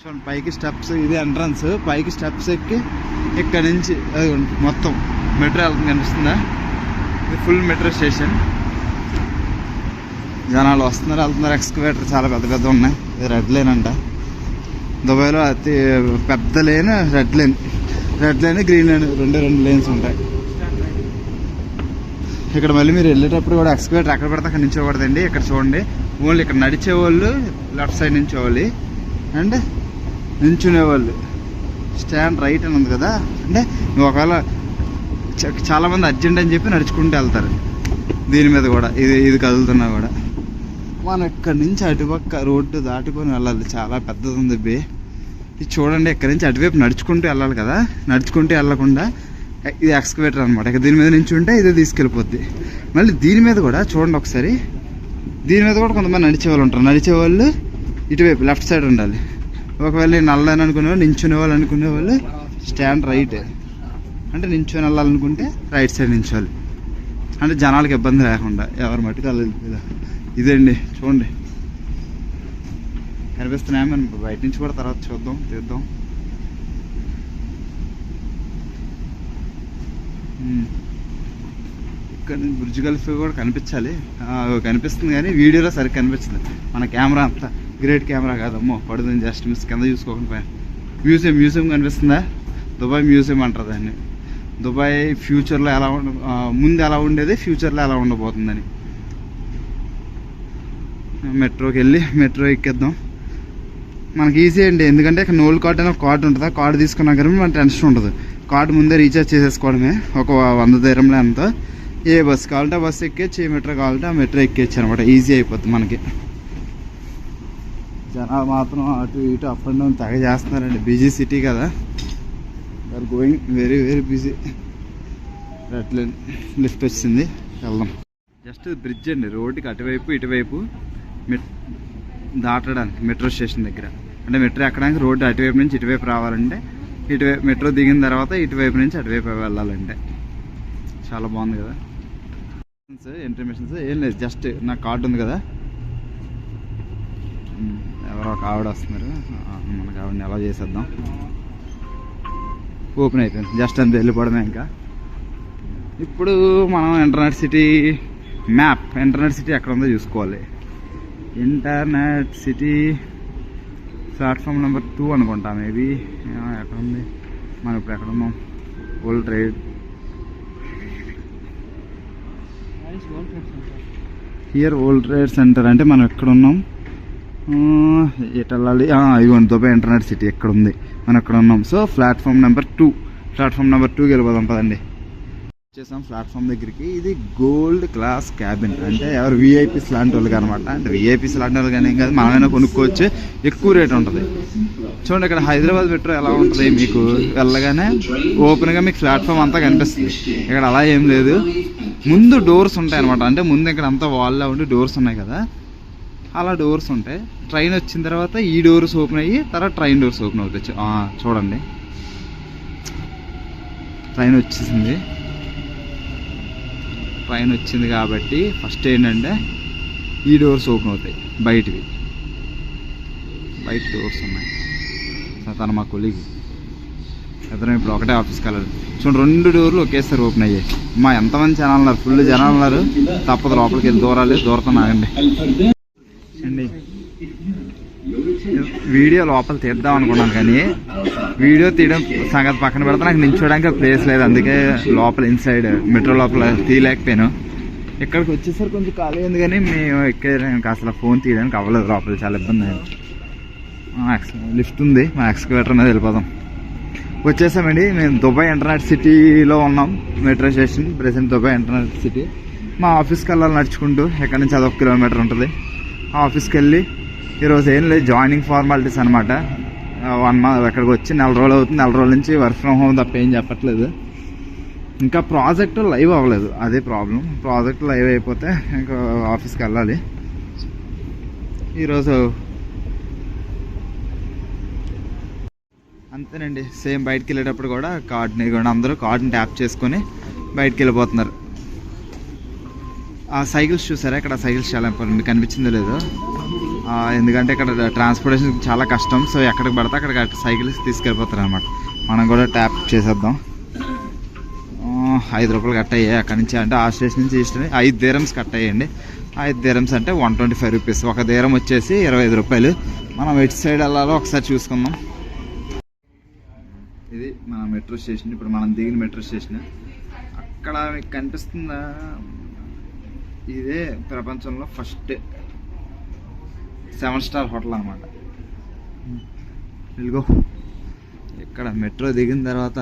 చూడండి పైకి స్టెప్స్, ఇది ఎంట్రన్స్. పైకి స్టెప్స్ ఎక్కి ఇక్కడ నుంచి మొత్తం మెట్రో వెళ్తుంది, కనిపిస్తుందా? ఇది ఫుల్ మెట్రో స్టేషన్. జనాలు వస్తున్నారు వెళ్తున్నారు. ఎక్స్కవేటర్ చాలా పెద్ద పెద్ద ఉన్నాయి. ఇది రెడ్ లైన్ అంట. దుబాయ్లో అతి పెద్ద lane red line, green line, రెండు లేన్స్ ఉంటాయి. ఇక్కడ మళ్ళీ మీరు వెళ్ళేటప్పుడు కూడా ఎక్స్కవేటర్ ఎక్కడ పడితే అక్కడ నిల్చోకూడదండి. ఇక్కడ చూడండి, ఓన్లీ ఇక్కడ నడిచేవాళ్ళు లెఫ్ట్ సైడ్ నిల్చోవాలి, అండ్ నిల్చునేవాళ్ళు స్టాండ్ రైట్ అని ఉంది కదా. అంటే నువ్వు ఒకవేళ చాలామంది అర్జెంట్ అని చెప్పి నడుచుకుంటూ వెళ్తారు. దీని మీద కూడా ఇది కదులుతున్నా కూడా మనం ఇక్కడి నుంచి అటుపక్క రోడ్డు దాటుకొని వెళ్ళాలి. చాలా పెద్దది ఉంది బే. ఇది చూడండి, ఇక్కడి నుంచి అటువైపు నడుచుకుంటూ వెళ్ళాలి కదా. నడుచుకుంటూ వెళ్ళకుండా ఇది ఎక్స్కవేటర్ అనమాట. ఇక దీని మీద నుంచి ఉంటే ఇదే తీసుకెళ్ళిపోద్ది. మళ్ళీ దీని మీద కూడా చూడండి ఒకసారి, దీని మీద కూడా కొంతమంది నడిచేవాళ్ళు ఉంటారు. నడిచేవాళ్ళు ఇటువైపు లెఫ్ట్ సైడ్ ఉండాలి. ఒకవేళ నేను నల్లని అనుకునేవాళ్ళు, నించునే వాళ్ళు అనుకునేవాళ్ళు స్టాండ్ రైట్, అంటే నించుని వెళ్ళాలనుకుంటే రైట్ సైడ్ నించోవాలి. అంటే జనాలకు ఇబ్బంది లేకుండా ఎవరి మట్టుకు వెళ్ళాలి. ఇదండి చూడండి, కనిపిస్తున్నాయి. మనం బయట నుంచి కూడా తర్వాత చూద్దాం, తీద్దాం. ఇక్కడ నుంచి బుర్జ్ ఖలీఫా కూడా కనిపించాలి. కనిపిస్తుంది కానీ వీడియోలో సరిగ్గా కనిపించదు. మన కెమెరా అంతా గ్రేట్ కెమెరా కాదమ్మో, పడుతుంది. జస్ట్ మిస్ కింద చూసుకోకుండా. మ్యూజియం కనిపిస్తుందా? దుబాయ్ మ్యూజియం అంటారు దాన్ని. దుబాయ్ ఫ్యూచర్లో ఎలా ముందు ఎలా ఉండేది, ఫ్యూచర్లో ఎలా ఉండబోతుందని. మెట్రోకి వెళ్ళి మెట్రో ఎక్కేద్దాం. మనకి ఈజీ అండి, ఎందుకంటే ఇక్కడ నోల్ కార్డ్ అని ఒక కార్డు ఉంటుంది. ఆ కార్డు తీసుకున్నాక మన టెన్షన్ ఉండదు. కార్డు ముందే రీఛార్జ్ చేసేసుకోవడమే. ఒక 100 dirhamలో ఎంతో. ఏ బస్సు కావాలంటే ఆ బస్సు ఎక్కేచ్చు, ఏ మెట్రో కావాలంటే ఆ మెట్రో ఎక్కేచ్చు అనమాట. ఈజీ అయిపోతుంది మనకి. జనాలు మాత్రం అటు ఇటు అప్ అండ్ డౌన్ తెగ చేస్తున్నారండి. బిజీ సిటీ కదా, are going very very busy. Red line lift వచ్చింది, వెళ్దాం. జస్ట్ బ్రిడ్జ్ అండి, రోడ్డుకి అటువైపు ఇటువైపు దాటడానికి మెట్రో స్టేషన్ దగ్గర. అంటే మెట్రో ఎక్కడానికి రోడ్డు అటువైపు నుంచి ఇటువైపు రావాలంటే, ఇటువైపు మెట్రో దిగిన తర్వాత ఇటువైపు నుంచి అటువైపు వెళ్ళాలంటే. చాలా బాగుంది కదా. ఎంట్రీ మిషన్స్ ఏం లేదు, జస్ట్ నా కార్డు ఉంది కదా. ఎవరో ఒక ఆవిడ వస్తున్నారు, మనకు ఆవిడని ఎలా చేసేద్దాం. ఓపెన్ అయిపోయింది, జస్ట్ అంతే, వెళ్ళిపోవడమే. ఇంకా ఇప్పుడు మనం internet city map, internet city ఎక్కడ ఉందో చూసుకోవాలి. ఇంటర్నెట్ సిటీ ప్లాట్ఫామ్ నెంబర్ 2 అనుకుంటా మేబీ. ఎక్కడ ఉంది మనం ఇప్పుడు? ఎక్కడ ఉన్నాం? World trade here, world trade centre. అంటే మనం ఎక్కడ ఉన్నాం? ఎటు వెళ్ళాలి? ఇదిగోండి దుబాయ్ ఇంటర్నెట్ సిటీ ఎక్కడ ఉంది, మనం ఎక్కడ ఉన్నాం. So platform number 2, platform number 2కి వెళ్ళిపోదాం పదండి. వచ్చేసాం ప్లాట్ఫామ్ దగ్గరికి. ఇది గోల్డ్ క్లాస్ క్యాబిన్, అంటే ఎవరు విఐపీస్ లాంటి వాళ్ళకి అనమాట. అంటే విఐపీస్ లాంటి వాళ్ళు కానీ ఏం కాదు, మనమైనా కొనుక్కోవచ్చు. ఎక్కువ రేట్ ఉంటుంది. చూడండి ఇక్కడ హైదరాబాద్ మెట్రో ఎలా ఉంటుంది, మీకు వెళ్ళగానే ఓపెన్గా మీకు ప్లాట్ఫామ్ అంతా కనిపిస్తుంది. ఇక్కడ అలా ఏం లేదు, ముందు డోర్స్ ఉంటాయి అనమాట. అంటే ముందు ఇక్కడ అంతా వాల్లో ఉండి డోర్స్ ఉన్నాయి కదా, అలా డోర్స్ ఉంటాయి. ట్రైన్ వచ్చిన తర్వాత ఈ డోర్స్ ఓపెన్ అయ్యి తర్వాత ట్రైన్ డోర్స్ ఓపెన్ అవుతాయి. చూడండి ట్రైన్ వచ్చేసింది. ట్రైన్ వచ్చింది కాబట్టి ఫస్ట్ ఏంటంటే ఈ డోర్స్ ఓపెన్ అవుతాయి. బయట డోర్స్ ఉన్నాయి. తన మా కొలీగ్ ఇద్దరం ఇప్పుడు ఒకటే ఆఫీస్కి వెళ్ళాలి. చూడండి 2 డోర్లు ఒకేసారి ఓపెన్ అయ్యాయి. ఎంతమంది జనాలు ఉన్నారు, ఫుల్ జనాలు ఉన్నారు. తప్పదు, లోపలికి వెళ్ళి దూరతం ఆగండి అండి. వీడియో లోపల తీద్దాం అనుకున్నాను కానీ వీడియో తీయడం సంగతి పక్కన పెడితే నాకు నిల్చోడానికి ప్లేస్ లేదు. అందుకే లోపల ఇన్సైడ్ మెట్రో లోపల తీయలేకపోయాను. ఇక్కడికి వచ్చేసరికి కొంచెం ఖాళీ ఉంది కానీ మేము ఎక్కేదానికి అసలు ఫోన్ తీయడానికి అవ్వలేదు. లోపల చాలా ఇబ్బంది అయింది. లిఫ్ట్ ఉంది, మా ఎక్స్కవేటర్ మీద వెళ్ళిపోదాం. వచ్చేసామండి. మేము దుబాయ్ ఇంటర్నెట్ సిటీలో ఉన్నాం. Metro station present Dubai internet city. మా ఆఫీస్కి వెళ్ళాలి నడుచుకుంటూ. ఎక్కడి నుంచి అదొక కిలోమీటర్ ఉంటుంది. ఆ ఆఫీస్కి వెళ్ళి ఈరోజు ఏం లేదు, జాయినింగ్ ఫార్మాలిటీస్ అనమాట. 1 month ఎక్కడికి వచ్చి 4 రోజులు అవుతుంది. 4 రోజుల నుంచి వర్క్ ఫ్రమ్ హోమ్ తప్ప ఏం చెప్పట్లేదు. ఇంకా ప్రాజెక్ట్ లైవ్ అవ్వలేదు, అదే ప్రాబ్లం. ప్రాజెక్ట్ లైవ్ అయిపోతే ఇంకా ఆఫీస్కి వెళ్ళాలి. ఈరోజు అంతేనండి. సేమ్ బయటకు వెళ్ళేటప్పుడు కూడా కార్డుని అందరూ కార్డుని ట్యాప్ చేసుకొని బయటకు వెళ్ళిపోతున్నారు. ఆ సైకిల్స్ చూసారా? ఇక్కడ సైకిల్స్ చాలా ఇంపార్టెంట్, మీకు కనిపించిందో లేదో. ఎందుకంటే ఇక్కడ ట్రాన్స్పోర్టేషన్ చాలా కష్టం. సో ఎక్కడికి పడితే అక్కడికి సైకిల్స్ తీసుకెళ్ళిపోతారు అనమాట. మనం కూడా ట్యాప్ చేసేద్దాం. 5 రూపాయలు కట్ అయ్యాయి అక్కడి నుంచి. అంటే ఆ స్టేషన్ నుంచి ఈ స్టేషన్ 5 dirhams కట్ అయ్యండి. 5 dirhams అంటే 125 రూపీస్. ఒక dirham వచ్చేసి 25 రూపాయలు. మనం ఎటు సైడ్ వెళ్ళాలో ఒకసారి చూసుకుందాం. ఇది మన మెట్రో స్టేషన్. ఇప్పుడు మనం దిగిన మెట్రో స్టేషన్. అక్కడ మీకు కనిపిస్తుందా, ఇదే ప్రపంచంలో ఫస్ట్ 7-star హోటల్ అనమాట. ఇదిగో ఇక్కడ మెట్రో దిగిన తర్వాత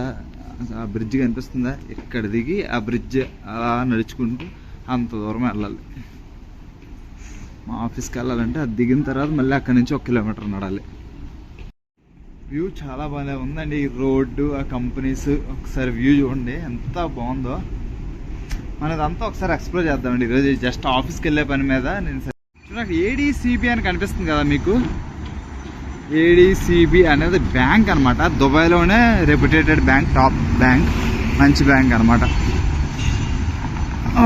ఆ బ్రిడ్జ్ కనిపిస్తుందా, ఇక్కడ దిగి ఆ బ్రిడ్జ్ అలా నడుచుకుంటూ అంత దూరం వెళ్ళాలి. మా ఆఫీస్కి వెళ్ళాలంటే అది దిగిన తర్వాత మళ్ళీ అక్కడి నుంచి 1 కిలోమీటర్ నడాలి. వ్యూ చాలా బాగా ఉందండి. ఈ రోడ్డు, ఆ కంపెనీస్, ఒకసారి వ్యూ చూడండి ఎంత బాగుందో. మనదంతా ఒకసారి ఎక్స్ప్లోర్ చేద్దామండి ఈరోజు. జస్ట్ ఆఫీస్కి వెళ్ళే పని మీద నాకు ADCB అని కనిపిస్తుంది కదా మీకు. ADCB అనేది బ్యాంక్ అనమాట. దుబాయ్లోనే రెప్యుటేటెడ్ బ్యాంక్, టాప్ బ్యాంక్, మంచి బ్యాంక్ అనమాట.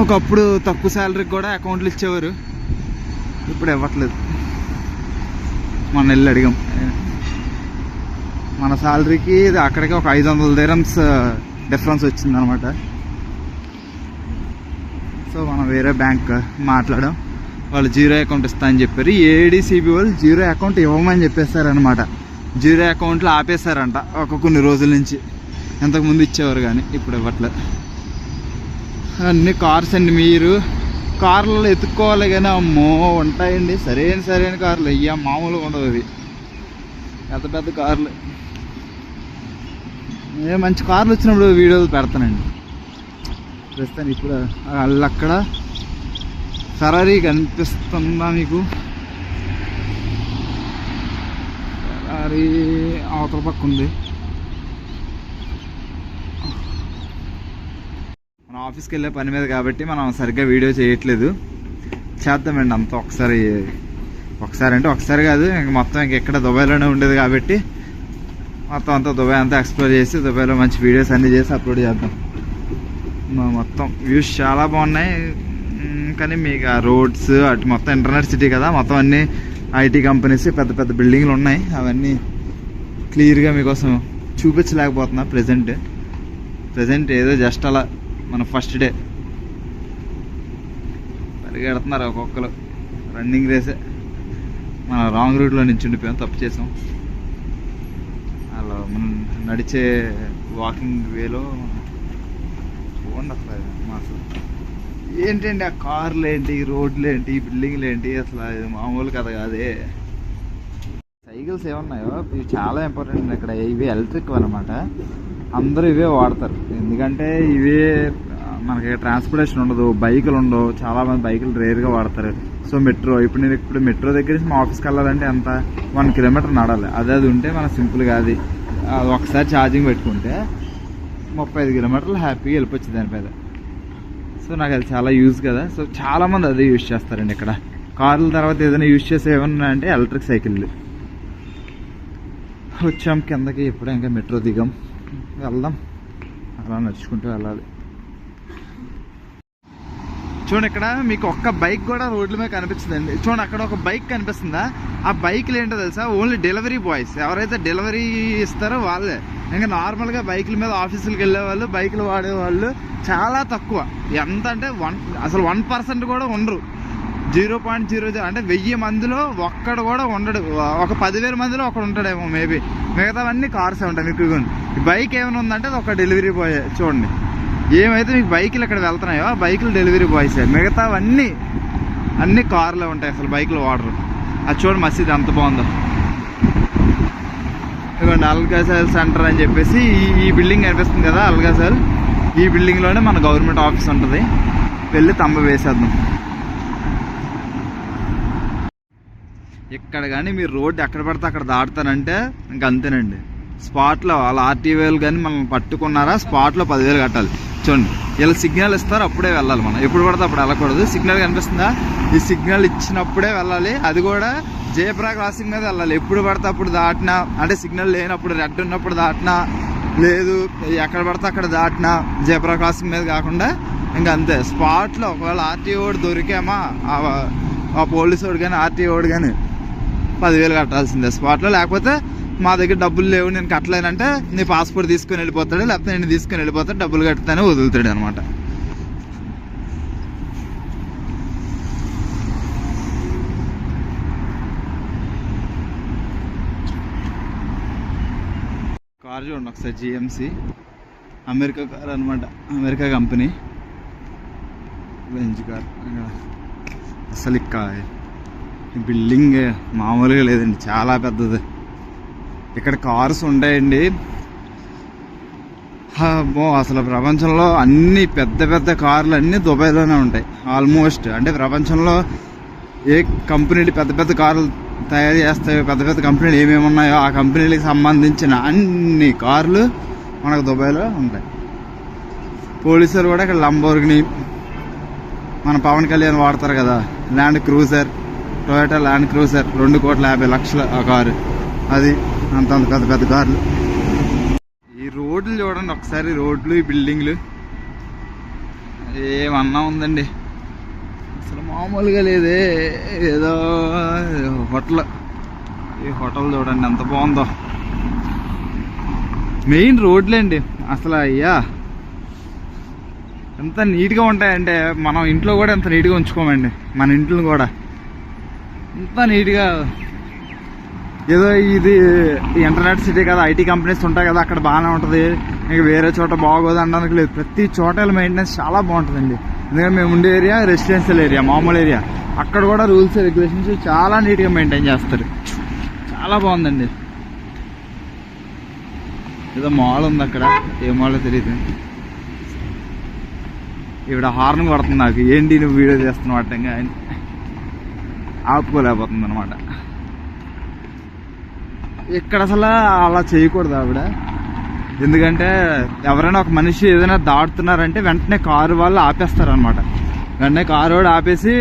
ఒకప్పుడు తక్కువ శాలరీకి కూడా అకౌంట్లు ఇచ్చేవారు, ఇప్పుడు ఇవ్వట్లేదు. మొన్న వెళ్ళి అడిగాం. మన శాలరీకి అక్కడికి ఒక 500 dirhams డిఫరెన్స్ వచ్చిందనమాట. సో మనం వేరే బ్యాంక్ మాట్లాడాం. వాళ్ళు 0 అకౌంట్ ఇస్తా అని చెప్పారు. ADCB వాళ్ళు 0 అకౌంట్ ఇవ్వమని చెప్పేశారనమాట. 0 అకౌంట్లు ఆపేశారంట కొన్ని రోజుల నుంచి. ఇంతకుముందు ఇచ్చేవారు కానీ ఇప్పుడు ఇవ్వట్లేదు. అన్ని కార్స్ అండి. మీరు కార్లలో ఎత్తుక్కోవాలి కానీ అమ్మో ఉంటాయండి సరైన కార్లు. అయ్యా మామూలుగా ఉండవు అవి, పెద్ద కార్లు. నేను మంచి కార్లు వచ్చినప్పుడు వీడియోలు పెడతానండి. ప్రస్తుతానికి ఇప్పుడు అక్కడ ఫెరారీ కనిపిస్తుందా మీకు? ఫెరారీ అవతల పక్క ఉంది. మన ఆఫీస్కి వెళ్ళే పని మీద కాబట్టి మనం సరిగ్గా వీడియో చేయట్లేదు. చేద్దామండి అంతా ఒకసారి అంటే ఒకసారి కాదు, ఇంక మొత్తం ఎక్కడ దుబాయ్లోనే ఉండేది కాబట్టి మొత్తం అంతా దుబాయ్ అంతా ఎక్స్ప్లోర్ చేసి దుబాయ్లో మంచి వీడియోస్ అన్నీ చేసి అప్లోడ్ చేద్దాం. మొత్తం వ్యూస్ చాలా బాగున్నాయి. కానీ మీకు ఆ రోడ్స్ అటు మొత్తం ఇంటర్నెట్ సిటీ కదా, మొత్తం అన్నీ IT కంపెనీస్, పెద్ద బిల్డింగ్లు ఉన్నాయి. అవన్నీ క్లియర్గా మీకోసం చూపించలేకపోతున్నా ప్రజెంట్ ఏదో జస్ట్ అలా మన ఫస్ట్ డే పరిగెడుతున్నారు ఒక్కొక్కరు. రన్నింగ్ రేసే. మన రాంగ్ రూట్లో నుంచి ఉండిపోయాం, తప్పు చేసాం. అలా మనం నడిచే వాకింగ్ వేలో చూడండి అసలు అసలు ఏంటండి ఆ కార్లు ఏంటి, రోడ్లు ఏంటి, బిల్డింగ్లు ఏంటి, అసలు మామూలు కథ కాదే. సైకిల్స్ ఏమన్నాయో ఇవి చాలా ఇంపార్టెంట్ ఇక్కడ. ఇవి ఎలక్ట్రిక్ అనమాట. అందరూ ఇవే వాడతారు. ఎందుకంటే ఇవే మనకి ట్రాన్స్పోర్టేషన్ ఉండదు, బైకులు ఉండవు. చాలామంది బైకులు రేర్గా వాడతారు. సో మెట్రో, ఇప్పుడు మెట్రో దగ్గర నుంచి మా ఆఫీస్కి వెళ్ళాలంటే ఎంత 1 కిలోమీటర్ నడాలి. అది ఉంటే మనం సింపుల్గా అది ఒకసారి ఛార్జింగ్ పెట్టుకుంటే 35 కిలోమీటర్లు హ్యాపీగా వెళ్ళిపోవచ్చు దానిపైన. సో నాకు అది చాలా యూజ్ కదా. సో చాలామంది అదే యూజ్ చేస్తారండి ఇక్కడ. కార్ల తర్వాత ఏదైనా యూజ్ చేసే ఏమన్నా అంటే ఎలక్ట్రిక్ సైకిళ్ళు. వచ్చాం కిందకి. ఎప్పుడే ఇంకా మెట్రో దిగాం, వెళ్దాం. అలా నడుచుకుంటూ వెళ్ళాలి. చూడండి ఇక్కడ మీకు ఒక్క బైక్ కూడా రోడ్ల మీద కనిపిస్తుందండి. చూడండి అక్కడ ఒక బైక్ కనిపిస్తుందా? ఆ బైక్లు ఏంటో తెలుసా? ఓన్లీ డెలివరీ బాయ్స్, ఎవరైతే డెలివరీ ఇస్తారో వాళ్ళే. ఇంకా నార్మల్గా బైకుల మీద ఆఫీసులకు వెళ్ళే వాళ్ళు, బైకులు వాడేవాళ్ళు చాలా తక్కువ. ఎంత అంటే 1% కూడా ఉండరు. 0.00 అంటే 1000 మందిలో ఒక్కడు కూడా ఉండడు. ఒక 10,000 మందిలో ఒకడు ఉంటాడేమో మేబీ. మిగతావన్నీ కార్సే ఉంటాయి. మీకు బైక్ ఏమైనా ఉందంటే అది ఒక డెలివరీ బాయ్. చూడండి ఏమైతే మీకు బైకులు ఇక్కడ వెళ్తున్నాయో ఆ బైకులు డెలివరీ బాయ్సే. మిగతావన్నీ కార్లే ఉంటాయి. అసలు బైకులు వాడరు. అది చూడండి మసీద్ ఎంత బాగుందో. ఇదిగోండి అల్గజల్ సెంటర్ అని చెప్పేసి ఈ బిల్డింగ్ కనిపిస్తుంది కదా, అల్గజల్. ఈ బిల్డింగ్లోనే మన గవర్నమెంట్ ఆఫీస్ ఉంటుంది. వెళ్ళి తంబ వేసేద్దాం. ఇక్కడ కానీ మీరు రోడ్డు ఎక్కడ పడితే అక్కడ దాటుతానంటే ఇంక అంతేనండి. స్పాట్లో వాళ్ళ ఆర్టీఓలు కానీ మనం పట్టుకున్నారా స్పాట్లో 10,000 కట్టాలి. చూడండి ఇలా సిగ్నల్ ఇస్తారు, అప్పుడే వెళ్ళాలి. మనం ఎప్పుడు పడితే అప్పుడు వెళ్ళకూడదు. సిగ్నల్ కనిపిస్తుందా? ఈ సిగ్నల్ ఇచ్చినప్పుడే వెళ్ళాలి. అది కూడా జేబ్రా క్రాసింగ్ మీద వెళ్ళాలి. ఎప్పుడు పడితే అప్పుడు దాటినా, అంటే సిగ్నల్ లేనప్పుడు, రెడ్ ఉన్నప్పుడు దాటినా, లేదు ఎక్కడ పడితే అక్కడ దాటినా జేబ్రా క్రాసింగ్ మీద కాకుండా ఇంకా అంతే స్పాట్లో. ఒకవేళ ఆర్టీఓ దొరికామా, ఆ పోలీసు వాడు కానీ ఆర్టీఓ కానీ 10,000 కట్టాల్సిందే స్పాట్లో. లేకపోతే మా దగ్గర డబ్బులు లేవు నేను కట్టలేనంటే నీ పాస్పోర్ట్ తీసుకొని వెళ్ళిపోతాడు, లేకపోతే నేను తీసుకొని వెళ్ళిపోతాడు, డబ్బులు కట్టుతానే వదులుతాడు అనమాట. కార్ చూడండి ఒకసారి, జిఎంసి అమెరికా కార్ అనమాట, అమెరికా కంపెనీ బెంజ్ కార్. అసలు ఈ బిల్డింగ్ మామూలుగా లేదండి, చాలా పెద్దది. ఇక్కడ కార్స్ ఉంటాయండి అసలు ప్రపంచంలో అన్ని పెద్ద పెద్ద కార్లు అన్నీ దుబాయ్లోనే ఉంటాయి ఆల్మోస్ట్. అంటే ప్రపంచంలో ఏ కంపెనీలు పెద్ద పెద్ద కార్లు తయారు చేస్తాయో, పెద్ద పెద్ద కంపెనీలు ఏమేమి ఉన్నాయో ఆ కంపెనీలకు సంబంధించిన అన్ని కార్లు మనకు దుబాయ్లో ఉంటాయి. పోలీసులు కూడా ఇక్కడ లంబోర్గిని, మన పవన్ కళ్యాణ్ వాడతారు కదా land cruiser, Toyota land cruiser 2,50,00,000 ఆ కారు, అది అంత పెద్ద పెద్ద కార్లు. ఈ రోడ్లు చూడండి ఒకసారి, రోడ్లు ఈ బిల్డింగ్లు ఏమన్నా ఉందండి, అసలు మామూలుగా లేదే. ఏదో హోటల్, ఈ హోటల్ చూడండి ఎంత బాగుందో. మెయిన్ రోడ్లే అండి అసలు, అయ్యా ఎంత నీట్గా ఉంటాయంటే మనం ఇంట్లో కూడా ఎంత నీట్గా ఉంచుకోమండి. మన ఇంట్లో కూడా ఎంత నీట్గా, ఏదో ఇది ఇంటర్నెట్ సిటీ కదా, ఐటీ కంపెనీస్ ఉంటాయి కదా, అక్కడ బాగానే ఉంటుంది, ఇంకా వేరే చోట బాగోదు అనడానికి లేదు. ప్రతి చోట మెయింటెనెన్స్ చాలా బాగుంటుందండి. ఎందుకంటే మేము ఉండే ఏరియా రెసిడెన్షియల్ ఏరియా, మామూలు ఏరియా, అక్కడ కూడా రూల్స్ రెగ్యులేషన్స్ చాలా నీట్గా మెయింటైన్ చేస్తారు. చాలా బాగుందండి. ఏదో మాల్ ఉంది అక్కడ, ఏ మాల్లో తెలియదు. ఈవిడ హార్న్ కొడుతుంది నాకు, ఏంటి నువ్వు వీడియో చేస్తున్నావు అట్టంగా అని, ఆపుకోలేకపోతుంది అనమాట. ఇక్కడ అసలు అలా చేయకూడదు ఆవిడ, ఎందుకంటే ఎవరైనా ఒక మనిషి ఏదైనా దాటుతున్నారంటే వెంటనే కారు వాళ్ళు ఆపేస్తారనమాట. వెంటనే కారు వాడు ఆపేసి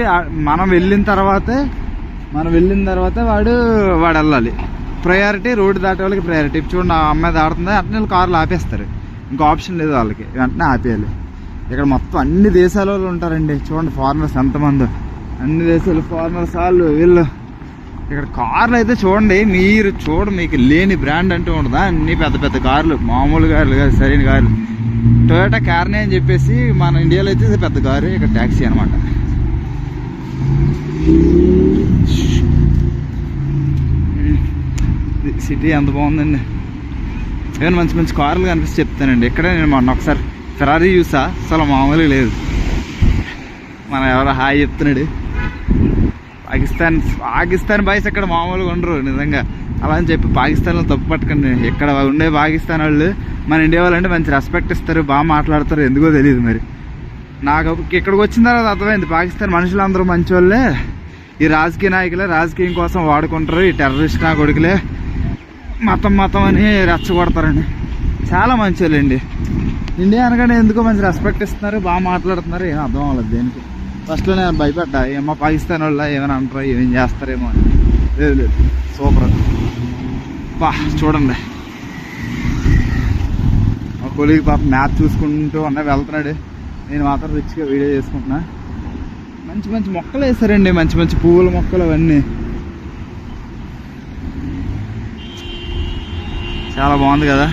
మనం వెళ్ళిన తర్వాతే వాడు వెళ్ళాలి. ప్రయారిటీ, రోడ్డు దాటే వాళ్ళకి ప్రయారిటీ. చూడండి ఆ అమ్మాయి దాడుతుంది అంటే వాళ్ళు కార్లు ఆపేస్తారు, ఇంకో ఆప్షన్ లేదు వాళ్ళకి, వెంటనే ఆపేయాలి. ఇక్కడ మొత్తం అన్ని దేశాల వాళ్ళు ఉంటారండి. చూడండి ఫారినర్స్ ఎంతమంది, అన్ని దేశాలు ఫారినర్స్ వాళ్ళు వీళ్ళు. ఇక్కడ కార్లు అయితే చూడండి, మీకు లేని బ్రాండ్ అంటూ ఉండదా, అన్ని పెద్ద పెద్ద కార్లు, మామూలు కార్లు కాదు, సరైన కార్లు. టొయోటా కార్నే అని చెప్పేసి మన ఇండియాలో అయితే పెద్ద కారు, ఇక్కడ ట్యాక్సీ అనమాట. సిటీ ఎంత బాగుందండి. ఏమైనా మంచి మంచి కార్లు కనిపిస్తే చెప్తానండి. ఇక్కడే నేను మొన్న ఒకసారి ఫెరారీ చూసా, అసలు మామూలుగా లేదు. మన ఎవరో హాయ్ చెప్తున్నాడు. పాకిస్తాన్ బాయ్స్ ఇక్కడ మామూలుగా ఉండరు నిజంగా. అలా అని చెప్పి పాకిస్తాన్లో తప్పు పట్టుకండి. ఇక్కడ ఉండే పాకిస్తాన్ వాళ్ళు మన ఇండియా వాళ్ళు అంటే మంచి రెస్పెక్ట్ ఇస్తారు, బాగా మాట్లాడతారు, ఎందుకో తెలియదు. మరి నాకు ఇక్కడికి వచ్చిన తర్వాత అర్థమైంది, పాకిస్తాన్ మనుషులందరూ మంచి వాళ్ళే, ఈ రాజకీయ నాయకులే రాజకీయం కోసం వాడుకుంటారు, ఈ టెర్రరిస్ట్ నా కొడుకులే మతం అని రెచ్చగొడతారండి. చాలా మంచి వాళ్ళండి. ఇండియా అనగానే ఎందుకో మంచి రెస్పెక్ట్ ఇస్తున్నారు, బాగా మాట్లాడుతున్నారు. ఏం అర్థం అవ్వలేదు దేనికి. ఫస్ట్లో నేను భయపడ్డా, ఏమో పాకిస్తాన్ వాళ్ళ ఏమైనా అంటారా, ఏమేం చేస్తారేమో అని. లేదు, సూపర్. చూడండి మా కొలీగ్ పాప మ్యాప్ చూసుకుంటూ వెళ్తున్నాడు, నేను మాత్రం రిచ్గా వీడియో చేసుకుంటున్నా. మంచి మంచి మొక్కలు వేసారండి, మంచి మంచి పువ్వుల మొక్కలు అవన్నీ చాలా బాగుంది కదా.